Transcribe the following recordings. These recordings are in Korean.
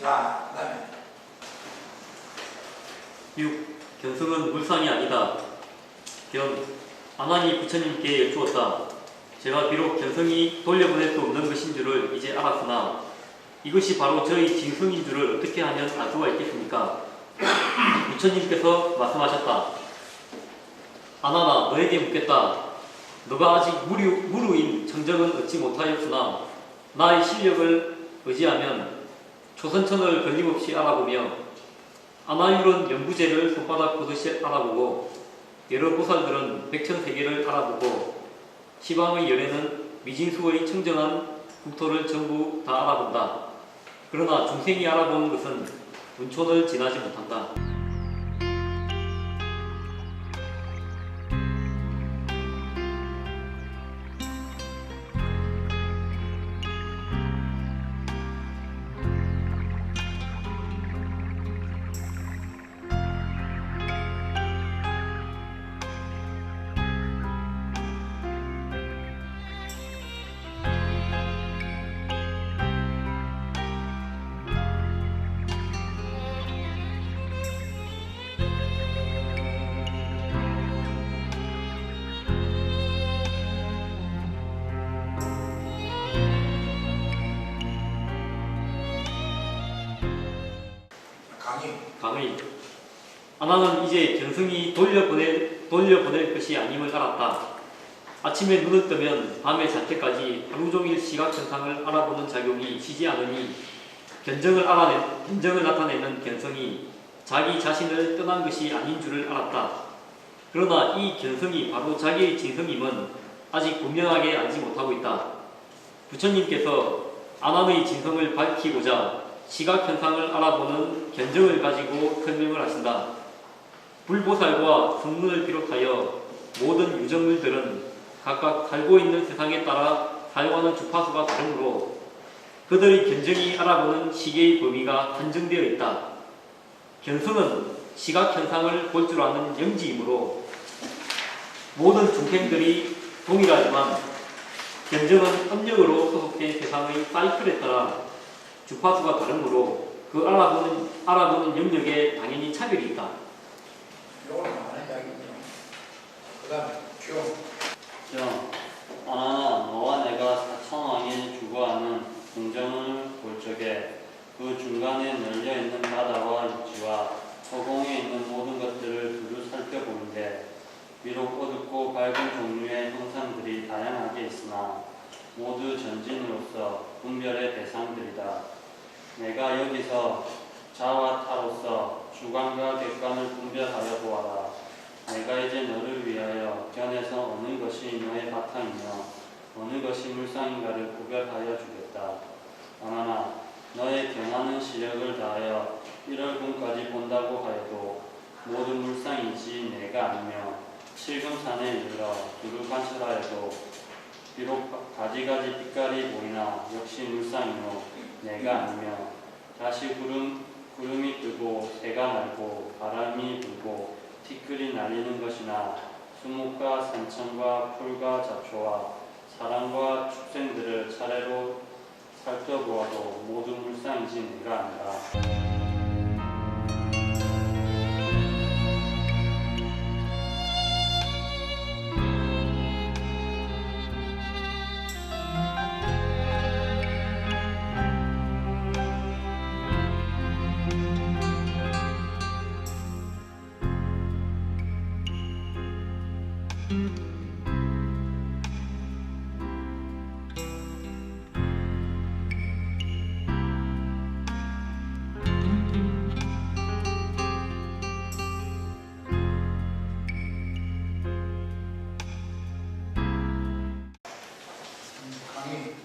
자, 그 다음에 6. 견성은 물상이 아니다. 견. 아난이 부처님께 여쭈었다. 제가 비록 견성이 돌려보낼 수 없는 것인 줄을 이제 알았으나 이것이 바로 저희 진성인 줄을 어떻게 하면 알 수가 있겠습니까? 부처님께서 말씀하셨다. 아나나 너에게 묻겠다. 너가 아직 무루인 정적은 얻지 못하였으나 나의 실력을 의지하면 초선천을 걸림없이 알아보며 아나율은 연부제를 손바닥 보듯이 알아보고 여러 보살들은 백천세계를 알아보고 시방의 열애는 미진수의 청정한 국토를 전부 다 알아본다. 그러나 중생이 알아보는 것은 문촌을 지나지 못한다. 강의. 아나는 이제 견성이 돌려보낼 것이 아님을 알았다. 아침에 눈을 뜨면 밤에 잘 때까지 하루종일 시각현상을 알아보는 작용이 쉬지 않으니 견정을 나타내는 견성이 자기 자신을 떠난 것이 아닌 줄을 알았다. 그러나 이 견성이 바로 자기의 진성임은 아직 분명하게 알지 못하고 있다. 부처님께서 아난의 진성을 밝히고자 시각현상을 알아보는 견정을 가지고 설명을 하신다. 불보살과 성문을 비롯하여 모든 유정물들은 각각 살고 있는 세상에 따라 사용하는 주파수가 다르므로 그들의 견정이 알아보는 시계의 범위가 한정되어 있다. 견성은 시각현상을 볼 줄 아는 영지이므로 모든 중생들이 동일하지만 견정은 âm 역으로 소속된 세상의 사이클에 따라 주파수가 다르므로 그 알아보는 영역에 당연히 차별이 있다. 요거는 많은 이야기죠. 그 다음에 아나나 너와 내가 사천왕이 주거하는 궁정을 볼 적에 그 중간에 널려있는 바다와 육지와 허공에 있는 모든 것들을 두루 살펴보는데 비록 어둡고 밝은 종류의 형상들이 다양하게 있으나 모두 전진으로서 분별의 대상들이다. 내가 여기서 자와 타로서 주관과 객관을 분별하여 보아라. 내가 이제 너를 위하여 견에서 어느 것이 너의 바탕이며 어느 것이 물상인가를 구별하여 주겠다. 아나나 너의 견하는 시력을 다하여 1월분까지 본다고 하여도 모두 물상이지 내가 아니며 칠금산에 이르러 두루 관찰하여도 비록 가지가지 빛깔이 보이나 역시 물상이요 내가 아니며 다시 구름이 뜨고 새가 날고 바람이 불고 티끌이 날리는 것이나 수목과 산천과 풀과 잡초와 사람과 축생들을 차례로 살펴보아도 모두 물상이지 내가 아니라.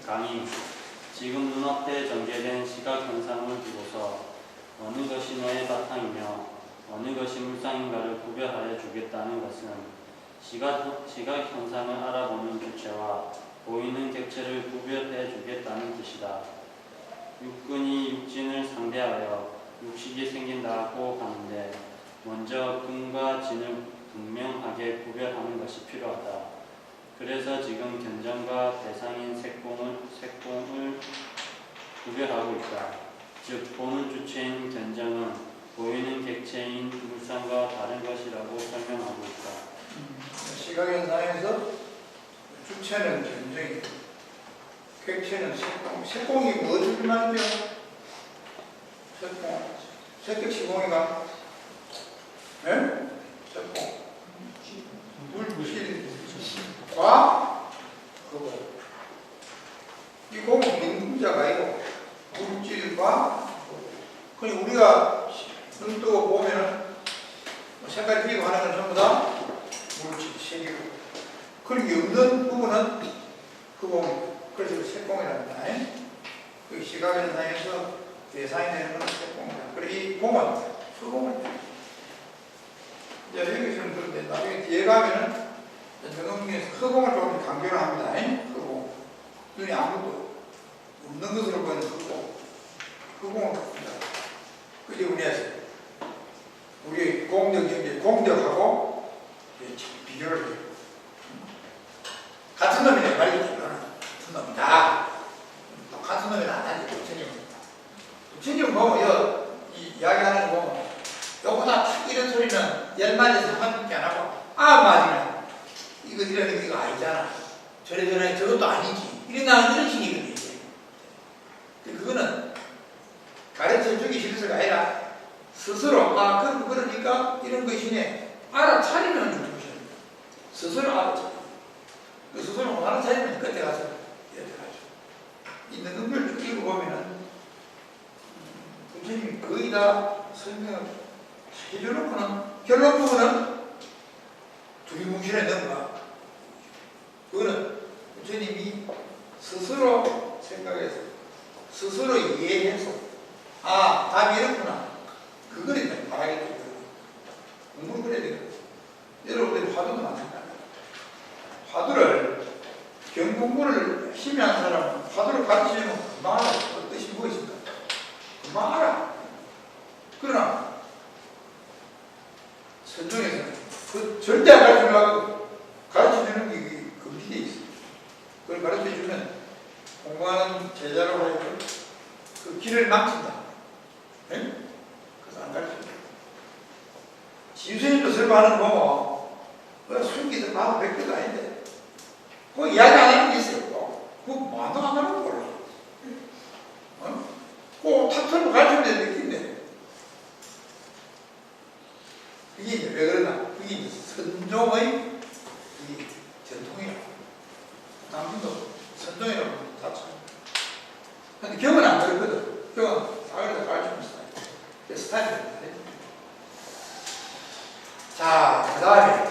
강의. 지금 눈앞에 전개된 시각현상을 두고서 어느 것이 너의 바탕이며 어느 것이 물상인가를 구별하여 주겠다는 것은 시각현상을 알아보는 주체와 보이는 객체를 구별해 주겠다는 뜻이다. 육근이 육진을 상대하여 육식이 생긴다고 하는데 먼저 근과 진을 분명하게 구별하는 것이 필요하다. 그래서 지금 견정과 대상인 색공을 구별하고 있다. 즉 보는 주체인 견정은 보이는 객체인 물상과 다른 것이라고 설명하고 있다. 시각현상에서 주체는 견정이고 객체는 색공. 색공이 무엇을 말이죠? 색공. 색격 시공이가 네? 색공. 물질과 그거. 이 공은 민자가 아니고 물질과 그니 우리가 눈 뜨고 보면은 색깔 띄고 하는 건 전부 다 물질, 색이고 그런 게 없는 부분은 흑공. 그래서 색공이랍니다. 그 시각현상에서 대상이 되는 건 색공이다. 그리고 이 공은 흑공이다. 이제 여기서는 그런데 나중에 뒤에 가면은 등음에서 흑공을 조금 강조를 합니다. 흑공. 눈이 아무것도 없는 것으로 보이는 흑공. 흑공을 갖습니다. 그게 우리 공덕하고 비교를 해요. 같은 놈이네, 말이지. 같은 놈이다. 같은 놈이 나타나지, 부처님. 부처님 보면, 이 이야기하는 거 보면, 요거다 이런 소리는 10마디에서 한 밖에 안 하고, 마디는 이거 이런 이거 아니잖아. 저래 저것도 아니지. 이런 식이거든요. 그거는 가르쳐 주기 싫어서가 아니라 스스로 그러니까 이런 것이네 알아차리면 주는 것이야. 스스로 알아차려. 그 스스로 못 알아차리면 그때 가서 여쭤가죠. 있는 것을 쭉 읽어보면은 부처님이 거의 다 설명을 해주는 결론 부분은 두리뭉실에 넘어가. 그거는 부처님이 스스로 생각해서 스스로 이해해서 답이 이렇구나. 그거를 말하겠죠. 공부를 그래야 되거든. 여러분들이 화두도 마찬가지야. 화두를 경공부를 힘이 한 사람은 화두를 가르치면 금방 알아. 그 뜻이 무엇인가? 금방 알아. 그러나 선종에서는 그 절대 안 가르치려고 가르쳐주는 게 금지되어 있어. 그걸 가르쳐주면 공부하는 제자로 하여금 그 길을 막힌다. 네? 그래서 안 가르쳐줘. 지유스님도 설교하는 거 보면 숨기도 마음 백개도 아닌데 그 이야기 안 하는 게 있어요. 그거 뭐도 안 하는 거 몰라. 그거 탁 털고 가르치면 되는 느낌인데 그게 이제 왜 그러나? 그게 이제 선종의 전통이야. 당신도 선종이라고 다쳐. 근데 경은 안 그렇거든. 경은 사회에서 가르치는 스타일. 그 스타일입니다. 자, 그 다음에,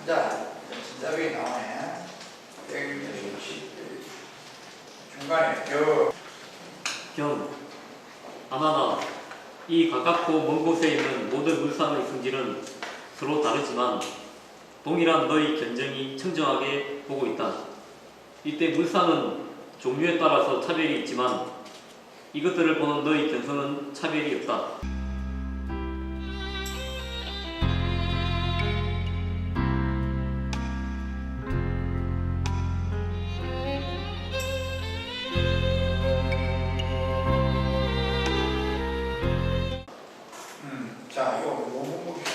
진짜 여기 나오네. 여기 중간에 견. 아나나. 이 가깝고 먼 곳에 있는 모든 물상의 성질은 서로 다르지만 동일한 너의 견정이 청정하게 보고 있다. 이때 물상은 종류에 따라서 차별이 있지만 이것들을 보는 너의 견성은 차별이 없다. 자, 이거 원문 봅시다.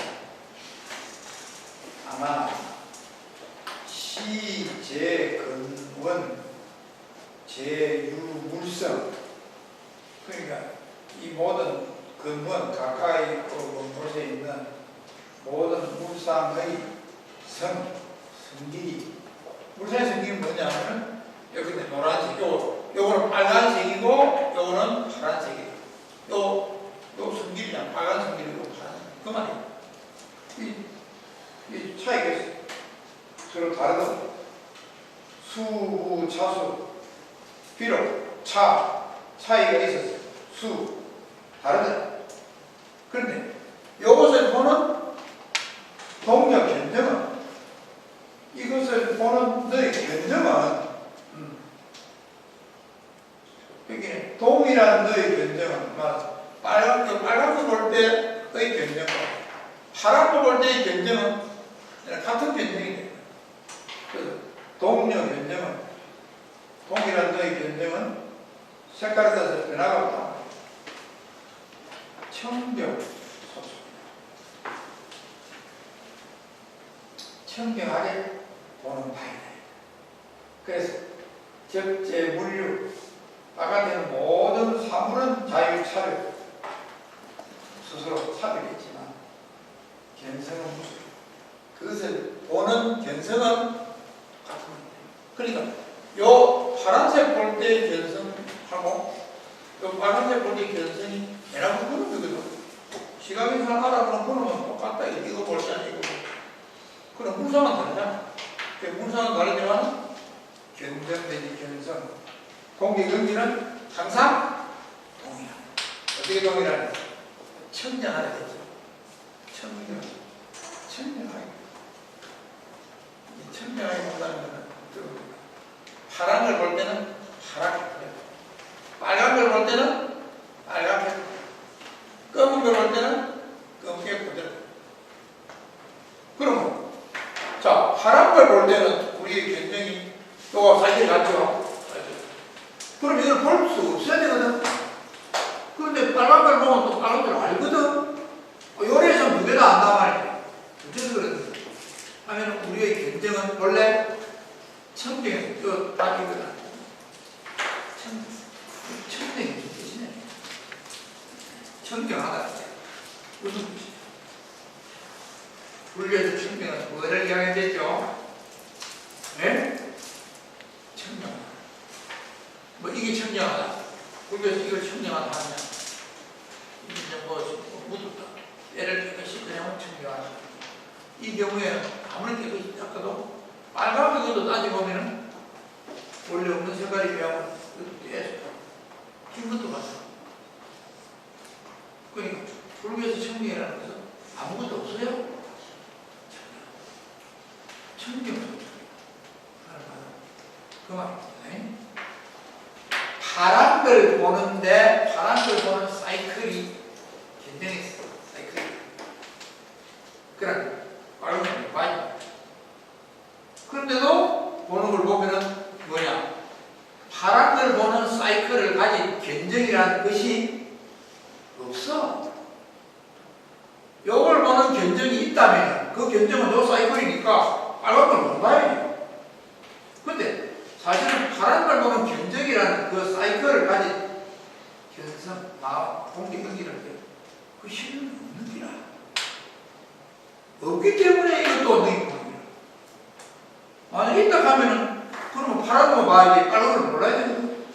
아마 시제근원 제유물성. 그러니까 이 모든 근원 가까이 있고 곳에 있는 모든 물상의 성질이 물상의 성질이 뭐냐면 여기 노란색, 요거는 빨간색이고 요거는 파란색이에요. 요 성질이랑 빨간 성질이고 파란색. 그 말이에요. 이 차이가 있어요. 서로 다르거든요. 수부, 차수. 비록 차이가 있었어요. 수, 다르다. 그런데 이것을 보는 동력 견정은 이것을 보는 너의 견정은 여기는 동이라는 너의 견정은 빨간 거 볼 때의 견정과 파란 거 볼 때의 견정은 같은 견정이 돼요. 그래서 동력 견정은 동이라는 너의 견정은 색깔에 따라서 변화가 없다. 청경 소속이다. 청경 아래 보는 바이다. 그래서 적재 물류 바깥에는 모든 사물은 자유차별 스스로 차별했지만 견성은 무슨 그것을 보는 견성은 같은 그러니까 요 파란색 볼 때의 견성하고 요 파란색 볼 때의 견성이 대략 그런 거거든. 시각에서 알아보는 그놈은 똑같다. 이거 볼 때는 이거 그럼 문상은 다르잖아. 그 문상은 다르지만 견성 내지 견성 공기 경기는 항상 동일한. 어떻게 동일하냐? 청량하게 되죠. 청량하게. 이 청량하게 본다는 것은 파란 걸 볼 때는 파랗게 보여요. 빨간 걸 볼 때는 빨갛게 보여요. 검은 걸 볼 때는 검게 보여요. 그러면 자 파란 걸 볼 때는 우리의 견성이 또 사실 같죠. 그럼 이걸 볼 수 없어야 되거든. 그런데 빨간 걸 보면 또 빨간 걸 알거든. 요래서 두 개 다 안단 말이야. 어째서 그러는데? 하면 우리의 견성은 원래 청정에서 저 답이거든. 청정이 무슨 뜻이냐? 청정하다. 무슨 뜻이야? 불교에서 청정은 뭐를 이야기했죠? 네? 청정. 뭐 이게 청정하다. 불교에서 이걸 청정하다 하냐? 이제 뭐 묻었다. 때를 깨끗이 그냥 청정하다. 이 경우에는 아무리 깨끗이 닦아도 빨간 것도 따져보면은 원래 없는 색깔이 비하면 계속 흰 것도 같아. 그러니까 불교에서 청정이라는 것은 아무것도 없어요. 청정. 그 말입니다. 파란 걸 보는데 파란 걸 보는 사이클이 견정했어. 사이클이. 그러니까 빨간 걸 봐요. 그런데도 보는 걸 보면은 뭐냐? 파란 걸 보는 사이클을 가진 견정이라는 것이 없어. 요걸 보는 견정이 있다면 그 견정은 요 사이클이니까 빨간 걸 못 봐야지. 근데 사실은 파란 걸 보는 견정이라는 그 사이클을 가진 견성, 마음, 공기, 경기라는 게 그 실은 없는 기라. 없기 때문에 이것도 없는 기라. 만약 있다 하면은 그러면 파란 거 봐야지 빨간 걸 몰라야 되거든.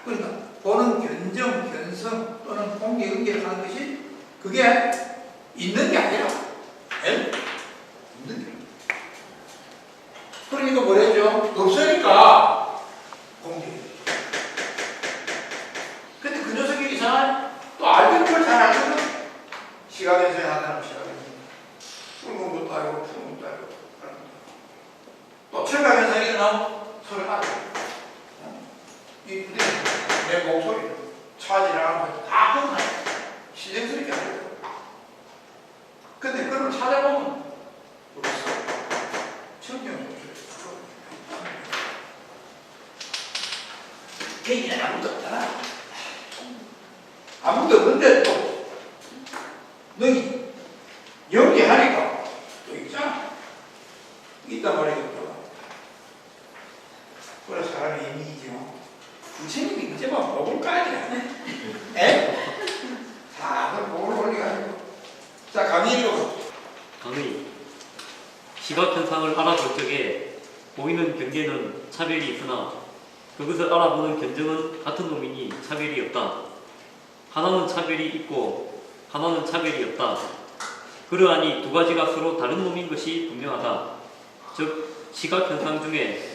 그러니까 보는 견정, 견성 또는 공기, 경기를 하는 것이 그게 있는 게 아니라 없는 게. 그러니까 뭐랬죠? 없으니까 공기. 근데 그 녀석이 이상한 또 알던 걸 잘 알거든. 시각에서 하나는 시각에서 붉은 것도 알고 푸른 것도 알고 또 청각에서 일어나면 소리를 알고 이 부대 내 목소리를 차 지나가는 거 다 끊어요. 시정스럽게 알고. 근데 그걸 찾아보면 없어. 청정 개인은 아무도 없잖아. 아무도 없는데 또 너희 연기하니까 또 있잖아. 있단 말이야. 그래서 사람의 이미지요. 부처님이 이제만 먹을 거 아니야. 에? 다 그걸 먹을 원리가 아니고. 자, 강의로. 강의. 시각 현상을 알아볼 적에 보이는 경계는 차별이 있으나 그것을 알아보는 견정은 같은 놈이니 차별이 없다. 하나는 차별이 있고 하나는 차별이 없다. 그러하니 두 가지가 서로 다른 놈인 것이 분명하다. 즉 시각 현상 중에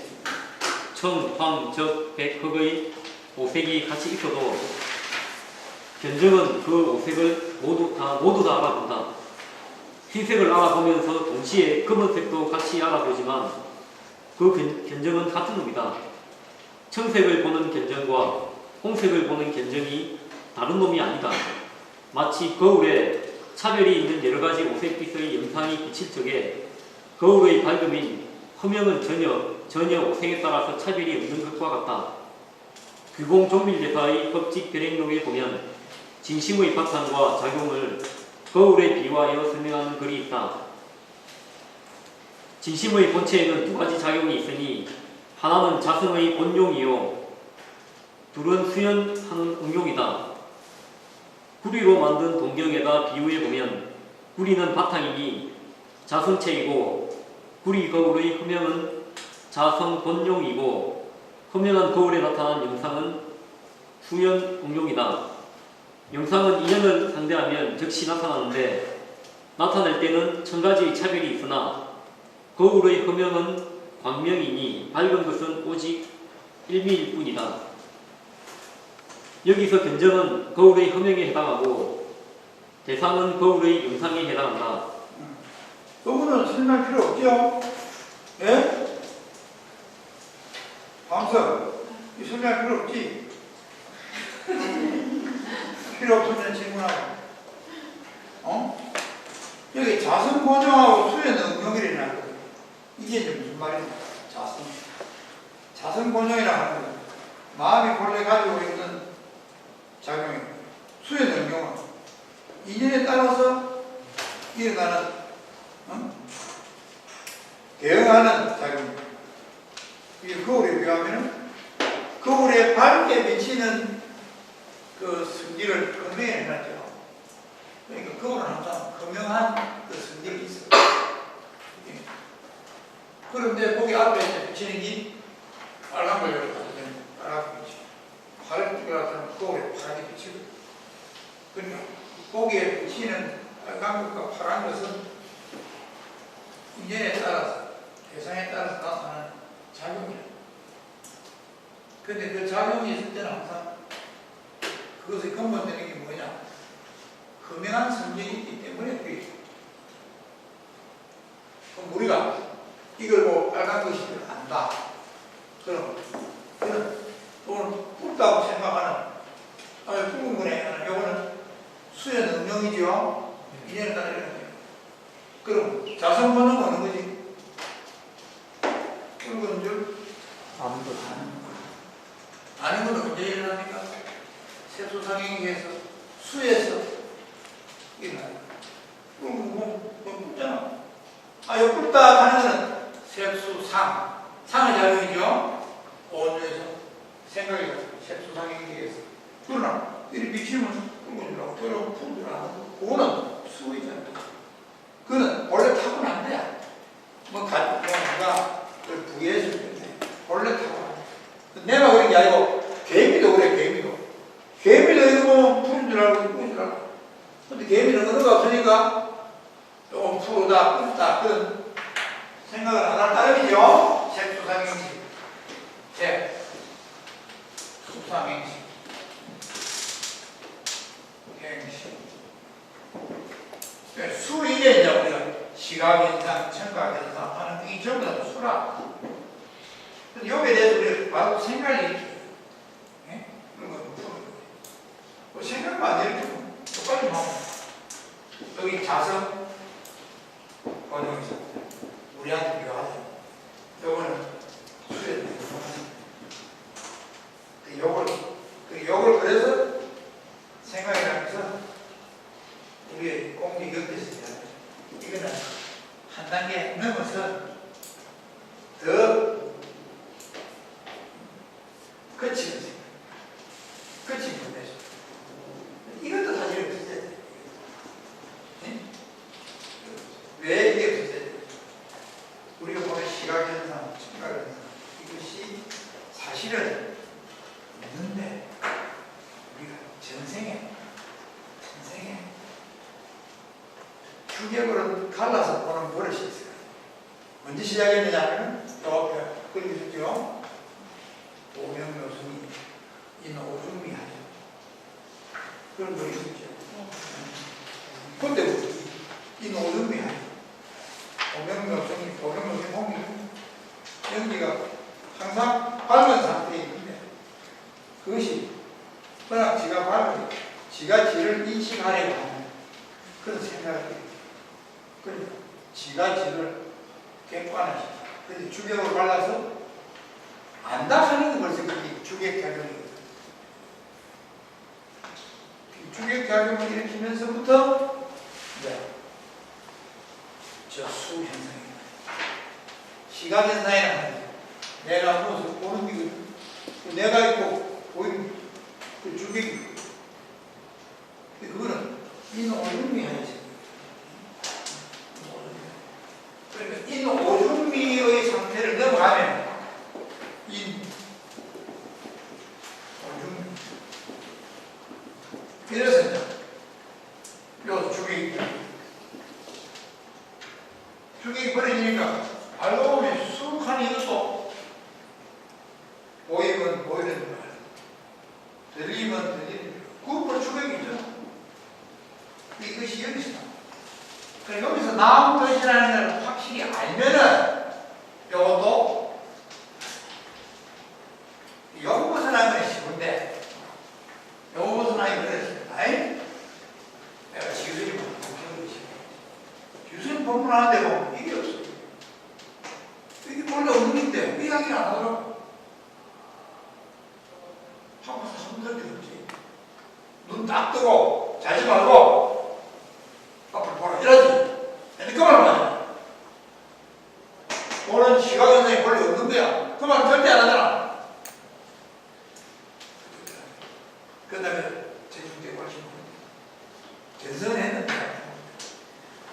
청, 황, 적, 백, 흑의 오색이 같이 있어도 견정은 그 오색을 모두 다 알아본다. 흰색을 알아보면서 동시에 검은색도 같이 알아보지만 그 견정은 같은 놈이다. 청색을 보는 견정과 홍색을 보는 견정이 다른 놈이 아니다. 마치 거울에 차별이 있는 여러가지 오색빛의 영상이 비칠 적에 거울의 밝음인 허명은 전혀 오색에 따라서 차별이 없는 것과 같다. 규공종밀대파의 법칙 별행록에 보면 진심의 바탕과 작용을 거울에 비유하여 설명하는 글이 있다. 진심의 본체에는 두 가지 작용이 있으니 하나는 자성의 본용이요 둘은 수연하는 응용이다. 구리로 만든 동경에다 비유해보면 구리는 바탕이니 자성체이고 구리 거울의 흠형은 자성 본용이고 흠형한 거울에 나타난 영상은 수연 응용이다. 영상은 인연을 상대하면 즉시 나타나는데 나타낼 때는 천가지의 차별이 있으나 거울의 흠형은 광명이니 밝은 것은 오직 일미일 뿐이다. 여기서 견정은 거울의 흠형에 해당하고 대상은 거울의 영상에 해당한다. 그거는 설명할 필요 없죠? 예? 밤섬, 이 설명할 필요 없지? 필요 없으면 질문하고. 어? 여기 자성 본용하고 수연 응용이라는 거예요. 이게 이제 무슨 말이냐? 자성 본용이라고 하는 거예요. 마음이 본래 가지고 있는 작용이고, 수연 응용은 인연에 따라서 일어나는 대응하는 작용입니다. 이 거울에 비하면 거울에 밝게 비치는 그 성질을 금명해놨죠. 그러니까 거울은 항상 금명한 그 성질이 있어요. 그런데 거기 앞에 비치는 게 빨간 걸 여기 가서 빨갛게 비치고 파랗게 가서 거울에 파랗게 비치고 그러니까 거기에 비치는 빨간 것과 파란 것은 인연에 따라서 대상에 따라서 나타나는 작용이에요. 그런데 그 작용이 있을 때는 항상 그것의 근본되는 게 뭐냐? 분명한 성질이 있기 때문에 그게 있어요. 그럼 우리가 이걸 뭐 빨간 것인 줄 안다. 그럼 또는 굵다고 생각하는 굵은 거네. 이거는 수연 응용이죠. 인연에 따라 이렇게. 그럼 자성 본능은 어느 거지? 굵은 줄 아는 것. 아는 건 언제 일어납니까? 세수상행기에서 수에서 일어나요. 그럼 뭐 굵잖아. 이거 굵다 하는 거는 색수상, 상의 작용이죠. 온유에서 생각이 가서 색수상행기에서. 그러나 이리 비치면 굵은 줄 알고 저러고 푸른 줄 알고 그거는 수이잖아. 그거는 원래 타고난대야. 누가 그걸 부여했을 텐데 원래 타고난. 내가 그런 게 아니고 개미도 그래. 개미도 이거 보면 푸른 줄 알고 푸른 줄 알고. 근데 개미는 언어가 없으니까 조금 푸르다 굵다 그런 생각을 안 할 따름이죠. 색수상행식, 색수상행식, 행식. 수 이게 이제 우리가 시각인상, 청각인상 하는 이 전부 다 수라. 여기에 대해서 우리가 바로 생각이 예? 그런 거 뭐 생각만 안 해도 똑같이 하면 여기 자성 번영에서 우리한테 필요하죠. 요거는 수에 요걸 그래서 생각이 나면서 우리의 공기 곁에서 이거는 한 단계 넘어서 더 거치는 생각, 거친 분에서 이것도 사실은 비슷해요. 네? 왜 이게 비슷해요? 우리가 보는 시각현상, 청각현상 이것이 사실은 있는데 우리가 전생에 규격으로 갈라서 보는 버릇이 있어요. 언제 시작했느냐면 또 앞에 그려주죠. 오명묘승이 인오중미하죠. 그런 거 있었죠. 그때부터 인오중미하죠. 오명묘승이 홍이 연기가 항상 밝은 상태에 있는데 그것이 워낙 지가 밝은 지가 지를 인식하려고 하는 그런 생각이 그러니까 지가 지를 객관화시켜. 그래서 주객으로 발라서 안다 하는 건 벌써 그게 주객작용이거든. 주객작용을 일으키면서부터 이제 저 수현상이 시각현상이라는 거죠. 내가 무엇을 보는 게 내가 있고 보이는 그 주객이 있고. 근데 그거는 인오줌미 하지. 그러니까 인오줌미의 상태를 넘어가면 오줌미 이래서 이제 요 주객이 벌어지니까 알고 보면 수북한 이것도 보이면 보이는 말, 들리면 들리는 말, 그걸 주객이죠. 이것이 여기서 나와. 그래 여기서 나온 것이라는 걸 확실히 알면은 이것도 요거 벗어나는 건 쉬운데 요거 벗어나기 그랬습니다. 내가 지수이 지수이 본문하는데 보면 이게 없어요. 이게 원래 없는 게 이야기를 안 하더라고. 하고서 한번 들었지. 눈 딱 뜨고 자지 말고 앞을 보라 이러지. 근데 그 말 맞아. 보는 시각현상이 원래 없는 거야. 그 말 절대 안 하잖아. 그 다음에 제중대 훨씬 견성했는데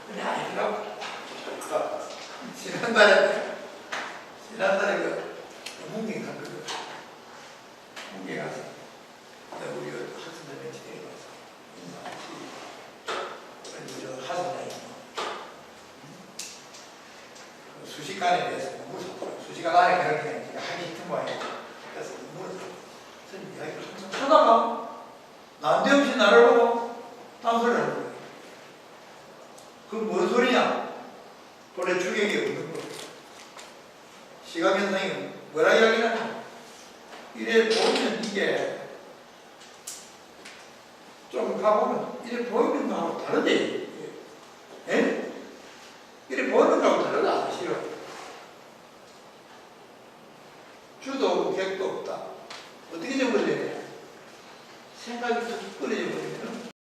근데 아니라고. 지난달에 그 문경 갔거든. 문경 가서 우리 학생들 벤치 데려가서 저 하선장이 수시간에 대해서 공부를 수시간 안에 그렇게 하기 힘든 거예요. 그래서 공부를 선생님 이야기를 항상 하다가 난데없이 나를 보고 딴소리를 하는 거예요. 그건 뭔 소리냐? 본래 주객이 없는 거. 시각현상이 뭐라 이야기하냐? 이래 보이면 이게 좀 가보면 이래 보이는 거하고 다르대. 예? 이래 보이는 거하고 다르다 사실은. 주도 없고 객도 없다. 어떻게 돼버려야 돼? 생각이 툭 끊어져 버려.